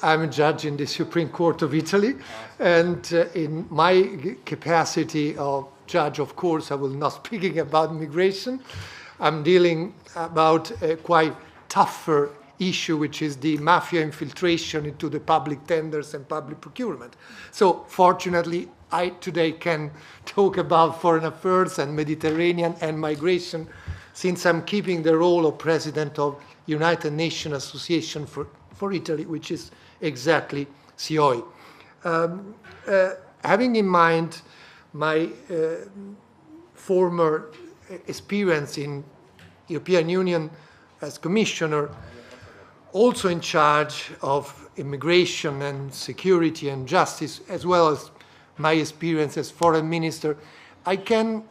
I'm a judge in the Supreme Court of Italy, and in my capacity of judge, of course, I will not speaking about immigration. I'm dealing about a quite tougher issue, which is the mafia infiltration into the public tenders and public procurement. So fortunately, I today can talk about foreign affairs and Mediterranean and migration, since I'm keeping the role of president of United Nations Association for Italy, which is exactly SIOI. Having in mind my former experience in European Union as commissioner, also in charge of immigration and security and justice, as well as my experience as foreign minister, I can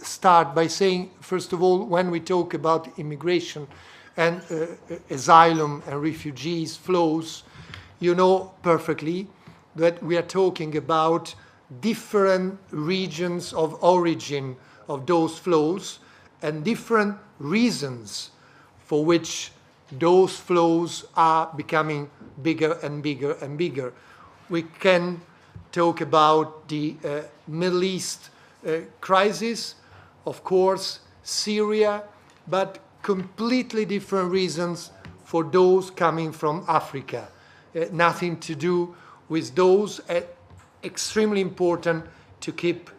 start by saying, first of all, when we talk about immigration and asylum and refugees flows, you know perfectly that we are talking about different regions of origin of those flows and different reasons for which those flows are becoming bigger and bigger and bigger. We can talk about the Middle East crisis, of course, Syria, but completely different reasons for those coming from Africa. Nothing to do with those. Extremely important to keep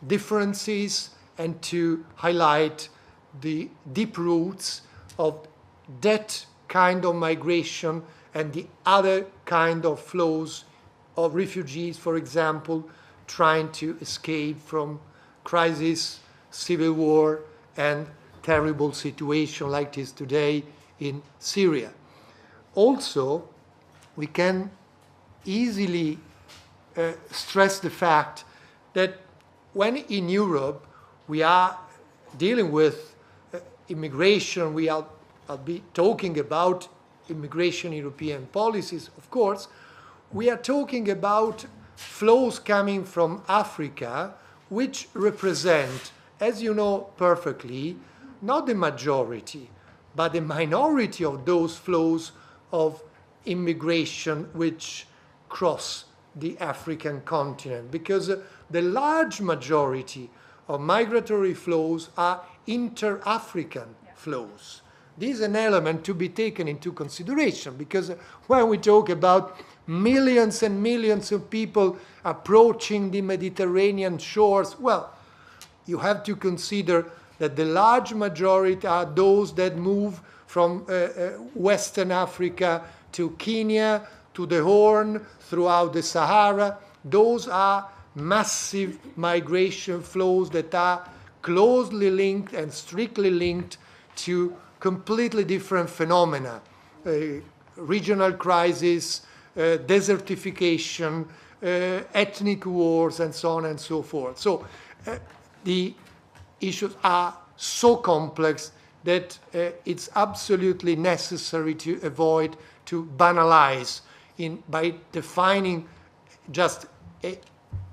differences and to highlight the deep roots of that kind of migration and the other kind of flows of refugees, for example, trying to escape from crisis, civil war, and terrible situation like this today in Syria. Also, we can easily stress the fact that when in Europe we are dealing with immigration, I'll be talking about immigration European policies, of course, we are talking about flows coming from Africa, which represent, as you know perfectly, not the majority, but the minority of those flows of immigration which cross the African continent, because the large majority of migratory flows are inter-African flows. This is an element to be taken into consideration, because when we talk about millions and millions of people approaching the Mediterranean shores, well, you have to consider that the large majority are those that move from Western Africa to Kenya, to the Horn, throughout the Sahara. Those are massive migration flows that are closely linked and strictly linked to completely different phenomena, regional crisis, desertification, ethnic wars, and so on and so forth. So the issues are so complex that it's absolutely necessary to avoid to banalize by defining just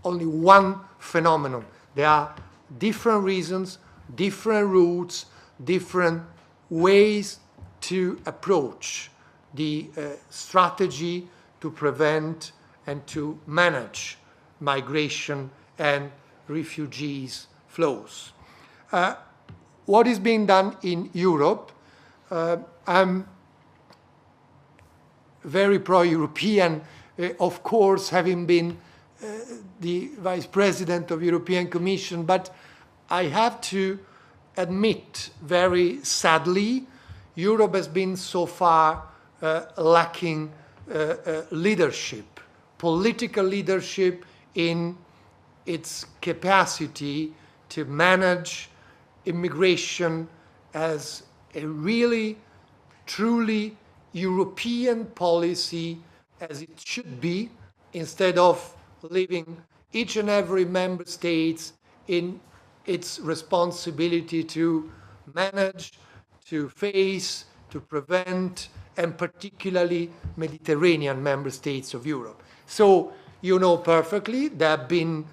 only one phenomenon. There are different reasons, different routes, different ways to approach the strategy to prevent and to manage migration and refugees flows. What is being done in Europe? I'm very pro-European, of course, having been the Vice President of European Commission, but I have to admit, very sadly, Europe has been so far lacking leadership, political leadership in its capacity to manage immigration as a really, truly European policy as it should be, instead of leaving each and every member state in its responsibility to manage, to face, to prevent, and particularly Mediterranean member states of Europe. So you know perfectly there have been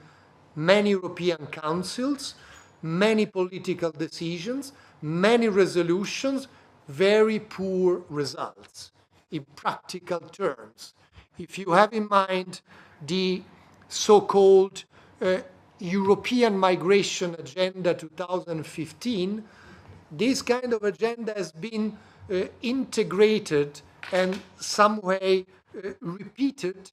many European councils, many political decisions, many resolutions, very poor results. in practical terms. If you have in mind the so-called European Migration Agenda 2015, this kind of agenda has been integrated and some way repeated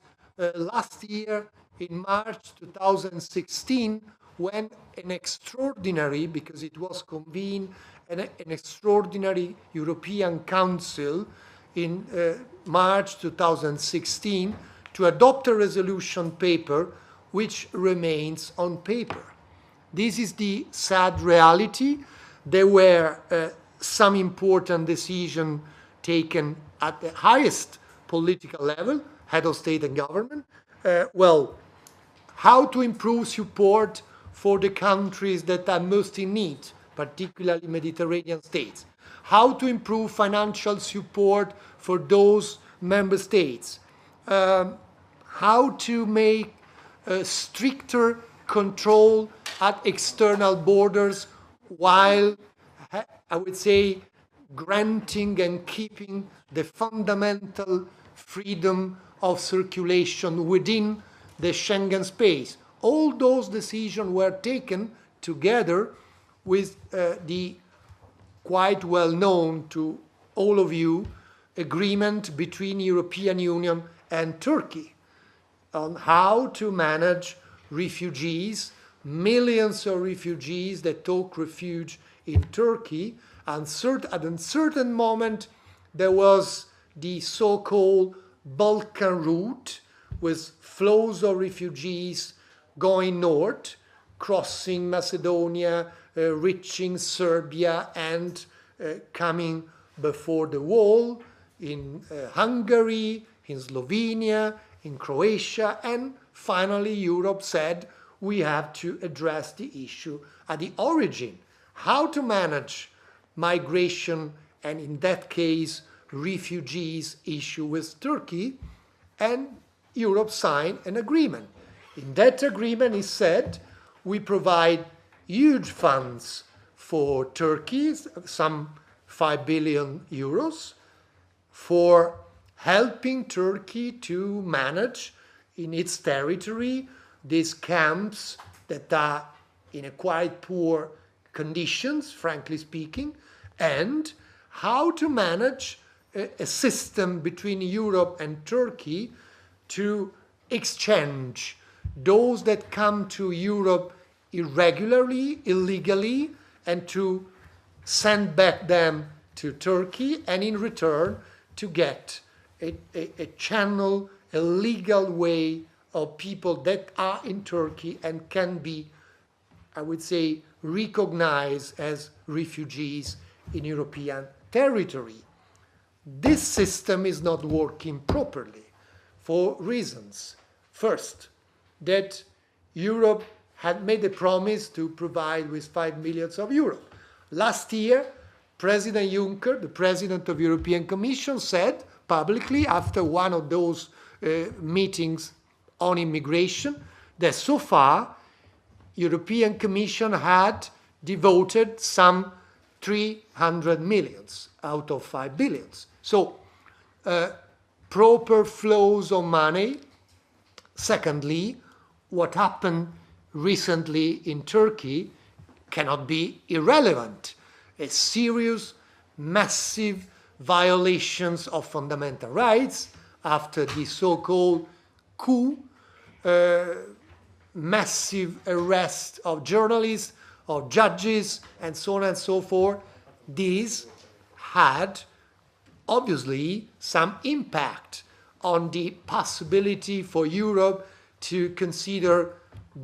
last year in March 2016, when an extraordinary, because it was convened, an extraordinary European Council in March 2016 to adopt a resolution paper which remains on paper. This is the sad reality. There were some important decisions taken at the highest political level, head of state and government. How to improve support for the countries that are most in need, particularly Mediterranean states. How to improve financial support for those member states. How to make stricter control at external borders while, I would say, granting and keeping the fundamental freedom of circulation within the Schengen space. All those decisions were taken together with the quite well known to all of you agreement between European Union and Turkey on how to manage refugees, millions of refugees that took refuge in Turkey. And at a certain moment, there was the so-called Balkan route with flows of refugees going north, crossing Macedonia, reaching Serbia, and coming before the wall in Hungary, in Slovenia, in Croatia, and finally Europe said we have to address the issue at the origin. How to manage migration, and in that case, refugees issue with Turkey, and Europe signed an agreement. In that agreement, it said we provide huge funds for Turkey, some 5 billion euros, for helping Turkey to manage in its territory these camps that are in a quite poor conditions, frankly speaking, and how to manage a system between Europe and Turkey to exchange those that come to Europe irregularly, illegally, and to send back them to Turkey, and in return to get a channel, a legal way of people that are in Turkey and can be, I would say, recognized as refugees in European territory. This system is not working properly for reasons. First, that Europe had made a promise to provide with 5 million euros. Last year, President Juncker, the President of the European Commission, said publicly after one of those meetings on immigration that so far European Commission had devoted some 300 millions out of 5 billions. So proper flows of money. Secondly, what happened recently in Turkey cannot be irrelevant. A serious, massive violations of fundamental rights after the so-called coup, massive arrest of journalists, of judges, and so on and so forth. These had obviously some impact on the possibility for Europe to consider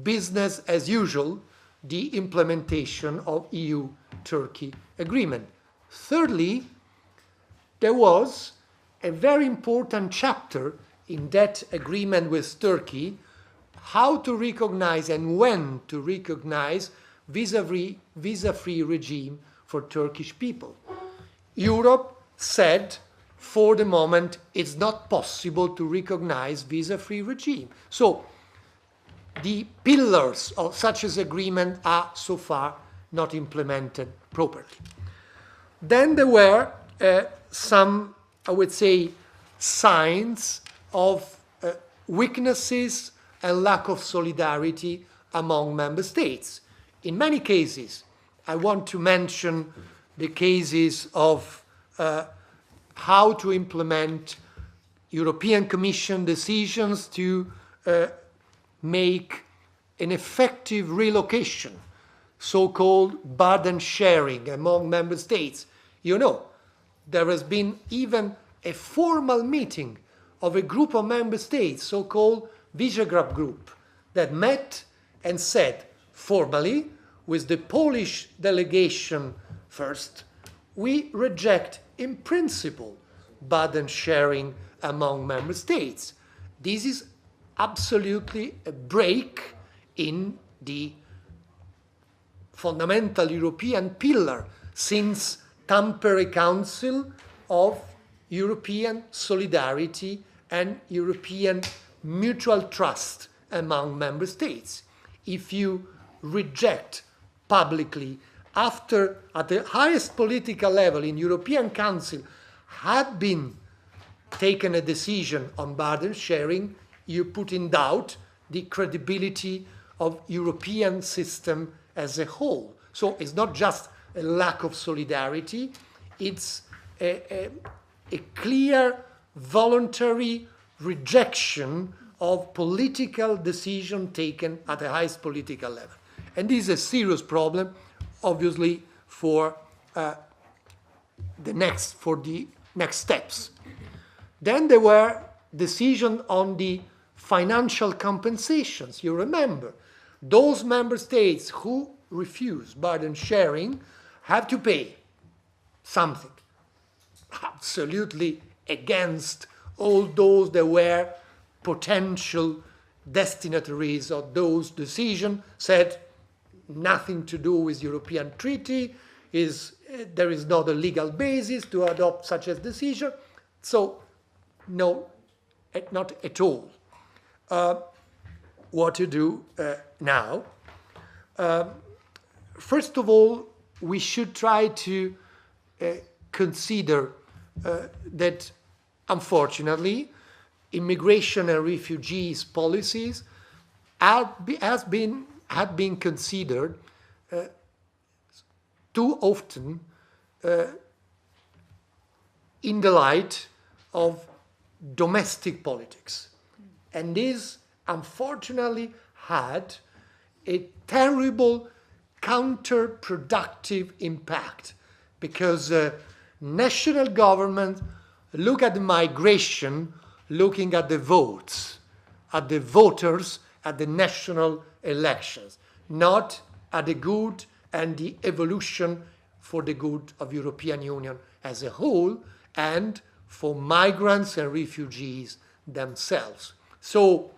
business as usual the implementation of EU-Turkey agreement. Thirdly, there was a very important chapter in that agreement with Turkey, how to recognize and when to recognize visa-free regime for Turkish people. Europe said, for the moment, it's not possible to recognize visa-free regime. So the pillars of such an agreement are so far not implemented properly. Then there were some, I would say, signs of weaknesses and lack of solidarity among member states. In many cases, I want to mention the cases of how to implement European Commission decisions to make an effective relocation, so-called burden sharing among member states. You know, there has been even a formal meeting of a group of member states, so-called Visegrad Group, that met and said formally, with the Polish delegation first, we reject in principle burden sharing among member states. This is absolutely a break in the fundamental European pillar since Tampere Council of European solidarity and European mutual trust among member states. If you reject publicly, after at the highest political level in European Council had been taken a decision on burden sharing, you put in doubt the credibility of European system as a whole. So it's not just a lack of solidarity, it's a clear voluntary rejection of political decision taken at the highest political level. And this is a serious problem, obviously, for the next steps. Then there were decisions on the financial compensations. You remember, those member states who refuse burden sharing have to pay something. Absolutely against all those that were potential destinataries of those decisions, said nothing to do with European treaty, there is not a legal basis to adopt such a decision. So, no, not at all. What to do now? First of all, we should try to consider that, unfortunately, immigration and refugees policies had been considered too often in the light of domestic politics. And this, unfortunately, had a terrible counterproductive impact because national governments look at the migration looking at the votes, at the voters, at the national elections, not at the good and the evolution for the good of European Union as a whole and for migrants and refugees themselves. So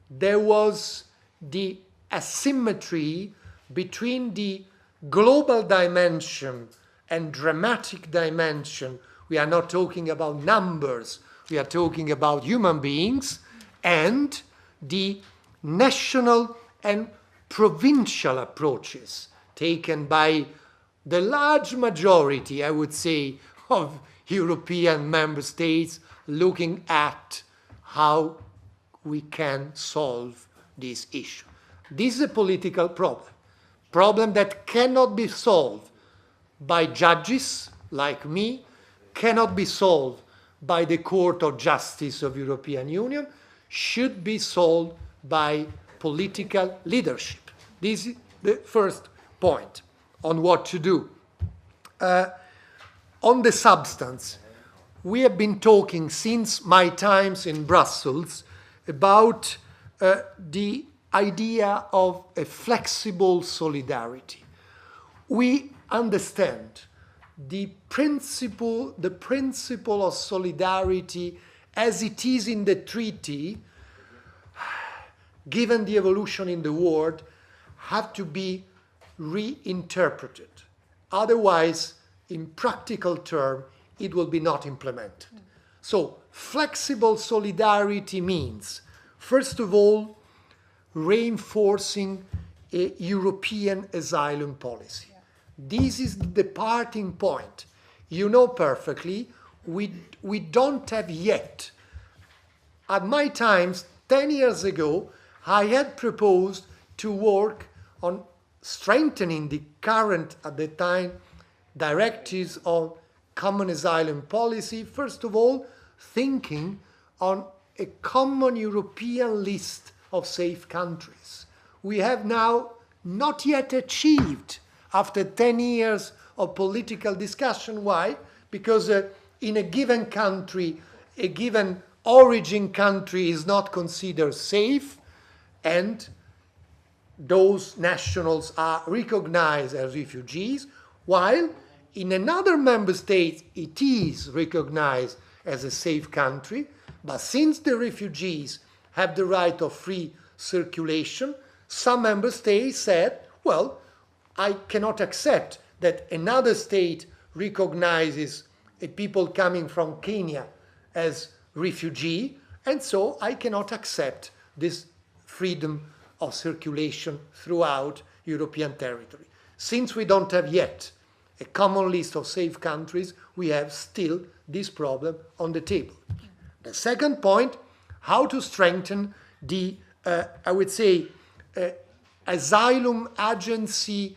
there was the asymmetry between the global dimension and dramatic dimension. We are not talking about numbers, we are talking about human beings, and the national and provincial approaches taken by the large majority, I would say, of European member states looking at how we can solve this issue. This is a political problem that cannot be solved by judges like me, cannot be solved by the Court of Justice of European Union, should be solved by political leadership. This is the first point on what to do. On the substance, we have been talking since my times in Brussels about the idea of a flexible solidarity. We understand the principle of solidarity as it is in the treaty, given the evolution in the world, have to be reinterpreted. Otherwise, in practical terms, it will be not implemented. So, flexible solidarity means, first of all, reinforcing a European asylum policy. This is the departing point. You know perfectly we don't have yet. At my times, 10 years ago, I had proposed to work on strengthening the current, at the time, directives on common asylum policy. First of all, thinking on a common European list of safe countries. We have now not yet achieved, after 10 years of political discussion. Why? Because in a given country, a given origin country is not considered safe, and those nationals are recognized as refugees, while in another member state it is recognized as a safe country. But since the refugees have the right of free circulation, some member states said, well, I cannot accept that another state recognizes a people coming from Kenya as refugee, and so I cannot accept this freedom of circulation throughout European territory. Since we don't have yet a common list of safe countries, we have still this problem on the table. The second point, how to strengthen the, I would say, asylum agency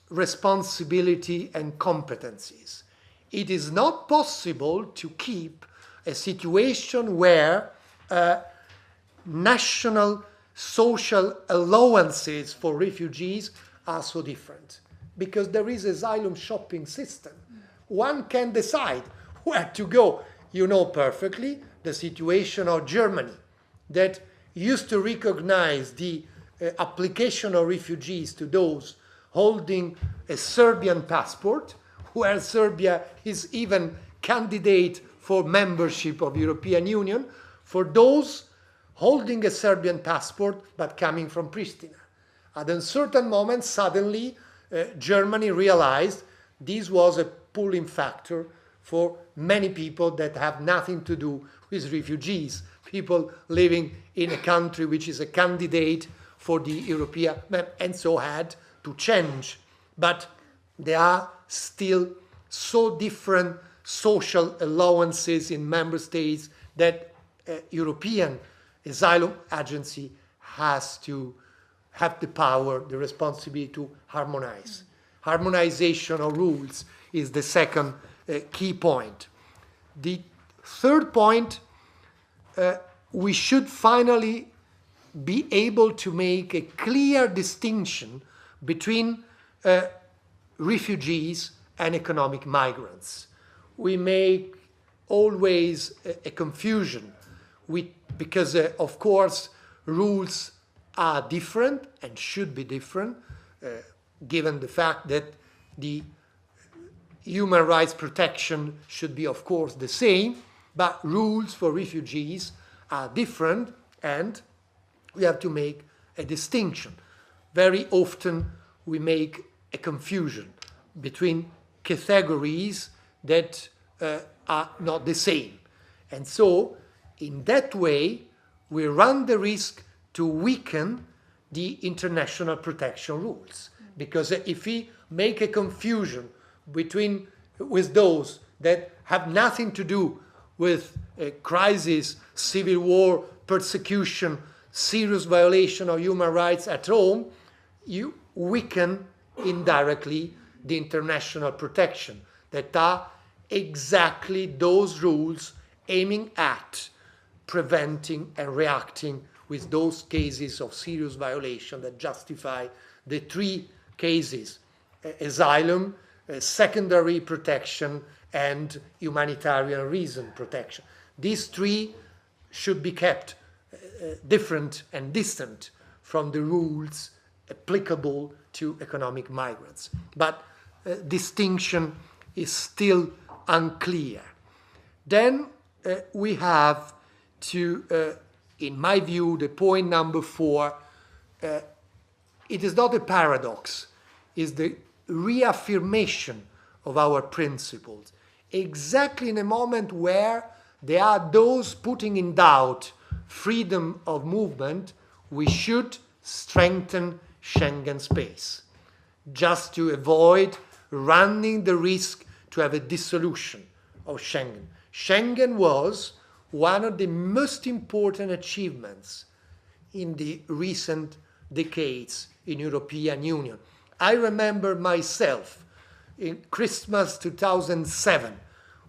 responsibility and competencies. It is not possible to keep a situation where national social allowances for refugees are so different, because there is asylum shopping system. One can decide where to go. You know perfectly the situation of Germany, that used to recognize the application of refugees to those holding a Serbian passport, where Serbia is even candidate for membership of European Union, for those holding a Serbian passport but coming from Pristina. At a certain moment, suddenly, Germany realized this was a pulling factor for many people that have nothing to do with refugees, people living in a country which is a candidate for the European, and so had to change. But there are still so different social allowances in member states that European Asylum Agency has to have the power, the responsibility to harmonize. Harmonization of rules is the second key point. The third point, we should finally be able to make a clear distinction between refugees and economic migrants. We make always a confusion because, of course, rules are different and should be different, given the fact that the human rights protection should be, of course, the same, but rules for refugees are different, and we have to make a distinction. Very often we make a confusion between categories that are not the same. And so, in that way, we run the risk to weaken the international protection rules. Because if we make a confusion with those that have nothing to do with a crisis, civil war, persecution, serious violation of human rights at home, you weaken indirectly the international protection that are exactly those rules aiming at preventing and reacting with those cases of serious violation that justify the three cases: asylum, secondary protection, and humanitarian reason protection. These three should be kept different and distant from the rules applicable to economic migrants. But distinction is still unclear. Then we have to, in my view, the point number 4, it is not a paradox, it's the reaffirmation of our principles. Exactly in a moment where there are those putting in doubt freedom of movement, we should strengthen Schengen Space, just to avoid running the risk to have a dissolution of Schengen. Schengen was one of the most important achievements in the recent decades in European Union. I remember myself in Christmas 2007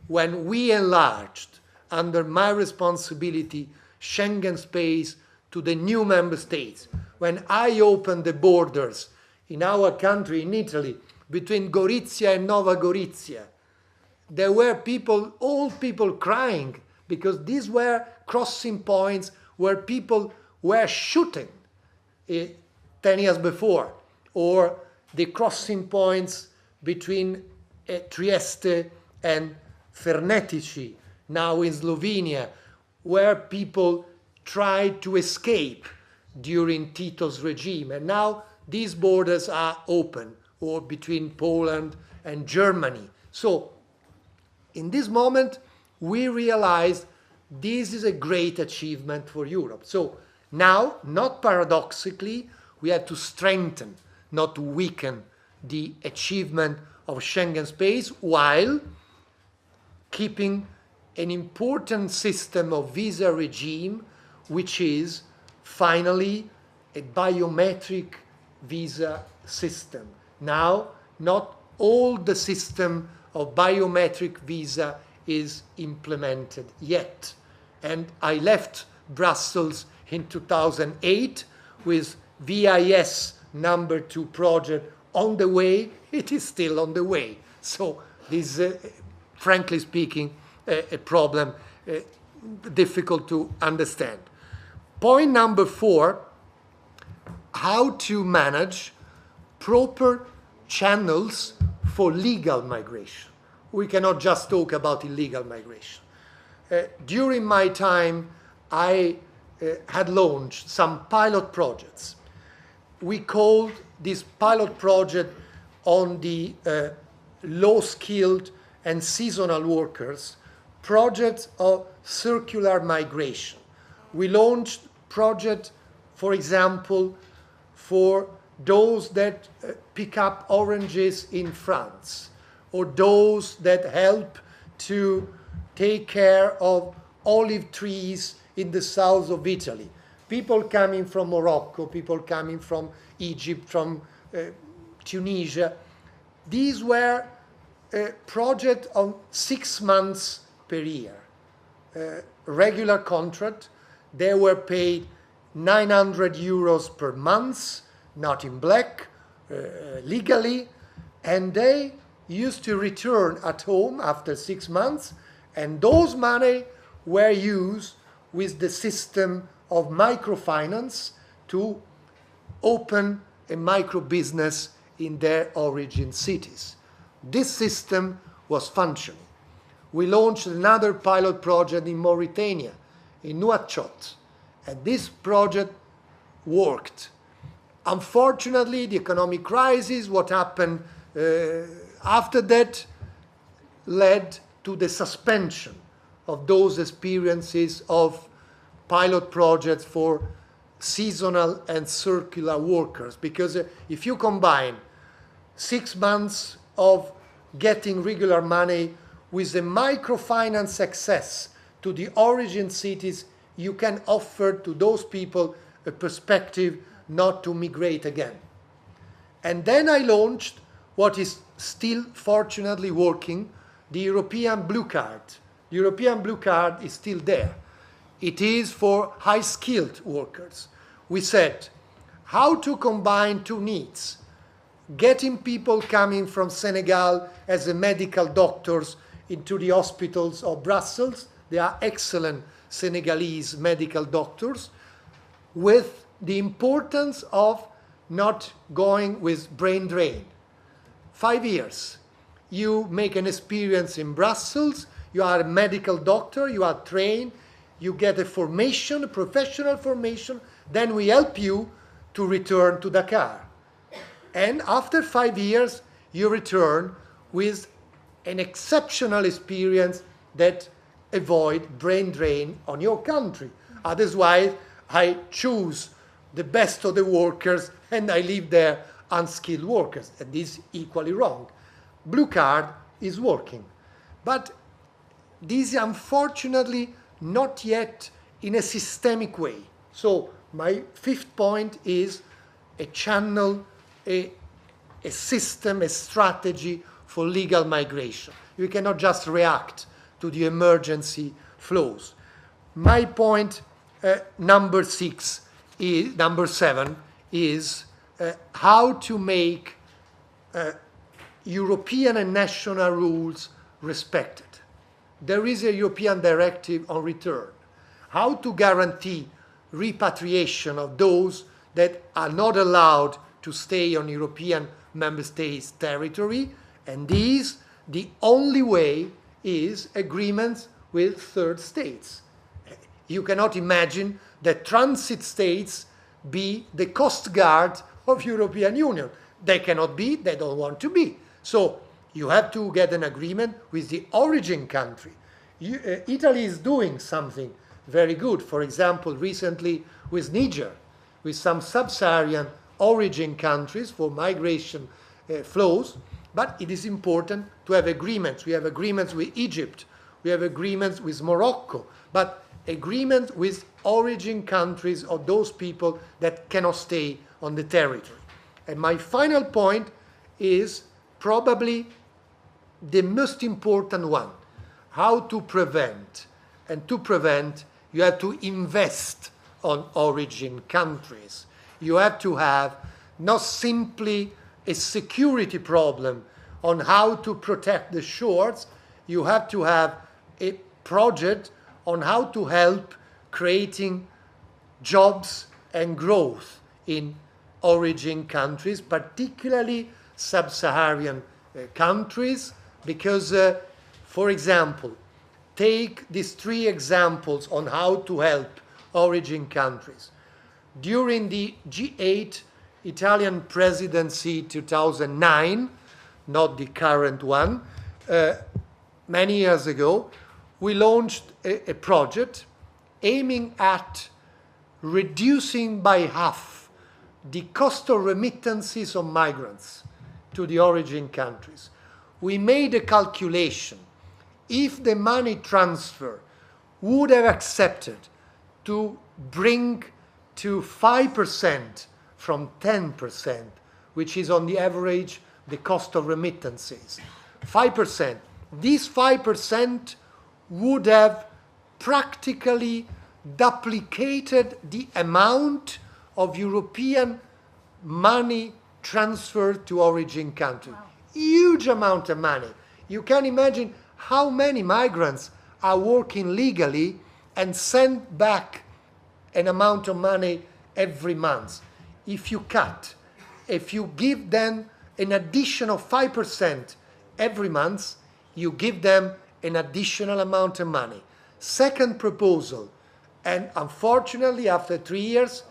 when we enlarged, under my responsibility, Schengen Space to the new member states. When I opened the borders in our country, in Italy, between Gorizia and Nova Gorizia, there were people, old people crying, because these were crossing points where people were shooting 10 years before, or the crossing points between Trieste and Fernetici, now in Slovenia, where people tried to escape during Tito's regime. And now these borders are open, or between Poland and Germany. So in this moment, we realized this is a great achievement for Europe. So now, not paradoxically, we have to strengthen, not to weaken, the achievement of Schengen Space while keeping an important system of visa regime, which is finally a biometric visa system. Now, not all the system of biometric visa is implemented yet. And I left Brussels in 2008 with VIS number 2 project on the way. It is still on the way. So this is, frankly speaking, a problem difficult to understand. Point number 4, how to manage proper channels for legal migration. We cannot just talk about illegal migration. During my time, I had launched some pilot projects. We called this pilot project on the low-skilled and seasonal workers, projects of circular migration. We launched project, for example, for those that pick up oranges in France, or those that help to take care of olive trees in the south of Italy. People coming from Morocco, people coming from Egypt, from Tunisia. These were projects of 6 months per year. Regular contract. They were paid 900 euros per month, not in black, legally, and they used to return at home after 6 months, and those money were used with the system of microfinance to open a micro business in their origin cities. This system was functioning. We launched another pilot project in Mauritania, in Nouakchott, and this project worked. Unfortunately, the economic crisis, what happened after that, led to the suspension of those experiences of pilot projects for seasonal and circular workers. Because if you combine 6 months of getting regular money with a microfinance access to the origin cities, you can offer to those people a perspective not to migrate again. And then I launched what is still fortunately working, the European Blue Card. The European Blue Card is still there. It is for high-skilled workers. We said how to combine two needs: getting people coming from Senegal as a medical doctors into the hospitals of Brussels. They are excellent Senegalese medical doctors, with the importance of not going with brain drain. 5 years. You make an experience in Brussels, you are a medical doctor, you are trained, you get a formation, a professional formation, then we help you to return to Dakar. And after 5 years, you return with an exceptional experience that avoid brain drain on your country. Otherwise, I choose the best of the workers and I leave there unskilled workers. And this is equally wrong. Blue Card is working. But this is unfortunately not yet in a systemic way. So my fifth point is a channel, a system, a strategy for legal migration. You cannot just react to the emergency flows. My point number seven is how to make European and national rules respected. There is a European directive on return. How to guarantee repatriation of those that are not allowed to stay on European member states' territory, and these, the only way is agreements with third states. You cannot imagine that transit states be the coast guard of European Union. They cannot be, they don't want to be. So you have to get an agreement with the origin country. Italy is doing something very good. For example, recently with Niger, with some sub-Saharan origin countries for migration flows, but it is important to have agreements. We have agreements with Egypt, we have agreements with Morocco, but agreements with origin countries of those people that cannot stay on the territory. And my final point is probably the most important one, how to prevent. And to prevent, you have to invest on origin countries. You have to have not simply a security problem on how to protect the shores, you have to have a project on how to help creating jobs and growth in origin countries, particularly sub-Saharan countries, because, for example, take these three examples on how to help origin countries. During the G8 Italian presidency 2009, not the current one, many years ago, we launched a project aiming at reducing by half the cost of remittances of migrants to the origin countries. We made a calculation. If the money transfer would have accepted to bring to 5% from 10%, which is on the average the cost of remittances, 5%, this 5% would have practically duplicated the amount of European money transferred to origin country. Wow. Huge amount of money. You can imagine how many migrants are working legally and send back an amount of money every month. If you cut, if you give them an additional 5% every month, you give them an additional amount of money. Second proposal, and unfortunately after 3 years,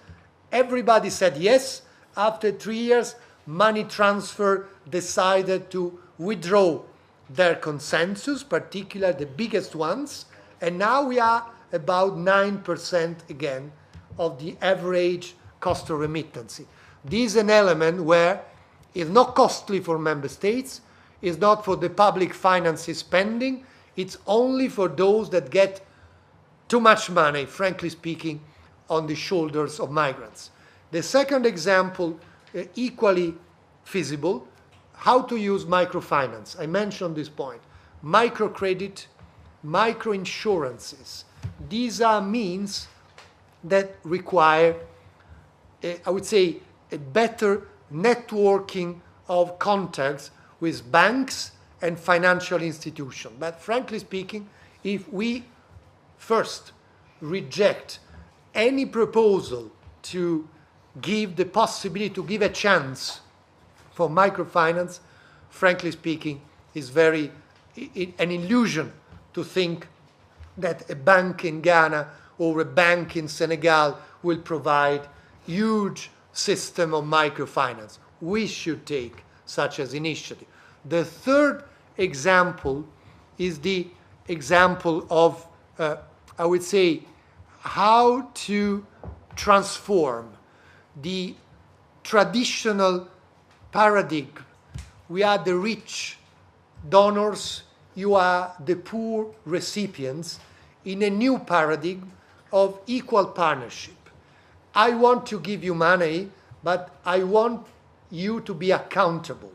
everybody said yes. After 3 years, money transfer decided to withdraw their consensus, particularly the biggest ones, and now we are about 9% again of the average cost of remittance. This is an element where it's not costly for member states, it's not for the public finances spending, it's only for those that get too much money, frankly speaking, on the shoulders of migrants. The second example, equally feasible, how to use microfinance. I mentioned this point. Microcredit, microinsurances. These are means that require, I would say, a better networking of contacts with banks and financial institutions. But frankly speaking, if we first reject any proposal to give the possibility, to give a chance for microfinance, frankly speaking, is an illusion to think that a bank in Ghana or a bank in Senegal will provide huge system of microfinance. We should take such an initiative. The third example is the example of, I would say, how to transform the traditional paradigm. We are the rich donors you are the poor recipients in a new paradigm of equal partnership. I want to give you money, but I want you to be accountable.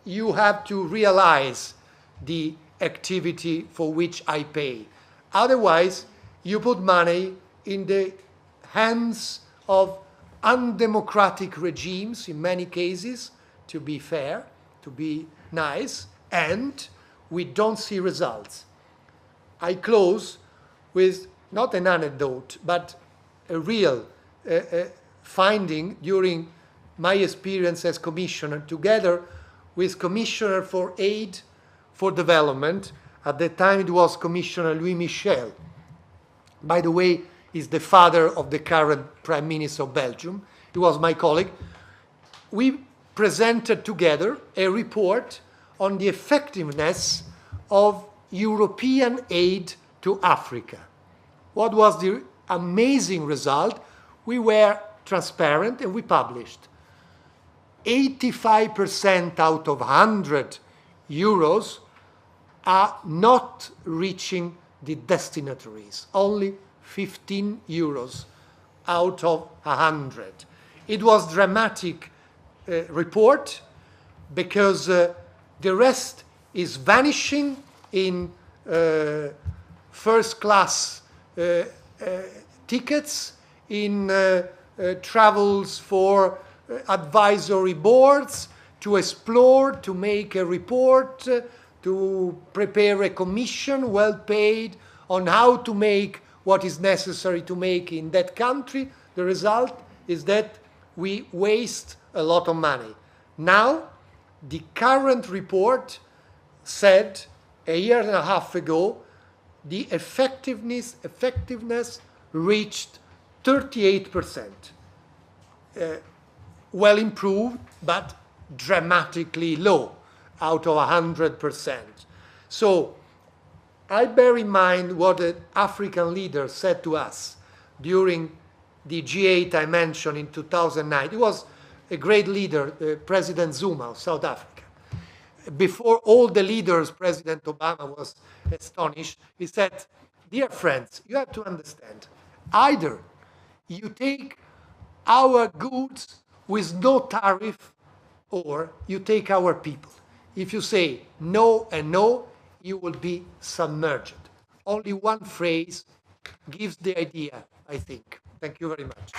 You have to realize the activity for which I pay. Otherwise, you put money in the hands of undemocratic regimes, in many cases, to be fair, to be nice, and we don't see results. I close with not an anecdote, but a real finding during my experience as commissioner, together with Commissioner for Aid for Development. At the time it was Commissioner Louis Michel. By the way, he's the father of the current Prime Minister of Belgium. He was my colleague. We presented together a report on the effectiveness of European aid to Africa. What was the amazing result? We were transparent and we published. 85% out of 100 euros are not reaching the destinataries, only 15 euros out of 100. It was a dramatic report because the rest is vanishing in first-class tickets, in travels for advisory boards, to explore, to make a report, to prepare a commission well paid on how to make what is necessary to make in that country. The result is that we waste a lot of money. Now, the current report said a year and a half ago, the effectiveness reached 38%. Well improved, but dramatically low out of 100%. So I bear in mind what an African leader said to us during the G8 I mentioned in 2009. He was a great leader, President Zuma of South Africa. Before all the leaders, President Obama was astonished. He said, "Dear friends, you have to understand, either you take our goods with no tariff, or you take our people. If you say no and no, you will be submerged." Only one phrase gives the idea, I think. Thank you very much.